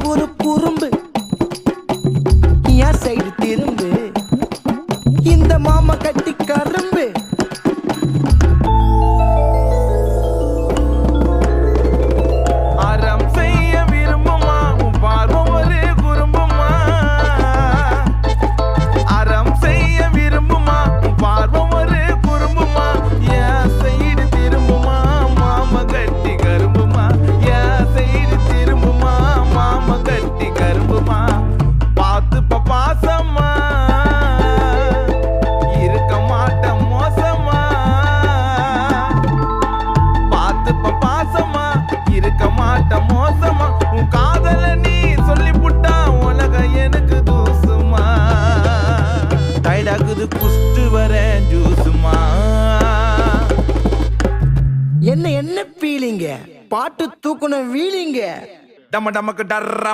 ஒரு குறும்பு என் சைடு திரும்பு இந்த மாமா கட்டி கரும்பு அறம் செய்ய விரும்புமா உன் பார்வை ஒரு குறும்புமா அறம் செய்ய விரும்புமா உன் பார்வை ஒரு குறும்புமா என் சைடு திரும்புமா மாமா கட்டி கரும்புமா என் சைடு திரும்புமா மாமா கட்டி கரும்புமா பார்த்து பாசமா இருக்க மாட்டேன் மோசமா பார்த்து பாசமா இருக்க மாட்டேன் மோசமா உன் காதல நீ சொல்லி புட்டா உலக எனக்கு தூசுமா டைடாக்குது குஷ்டு வரேன் ஜூசுமா என்ன ஃபீலிங்க பாட்டு தூக்குன வீலிங்க டம டமக்கு டர்ரா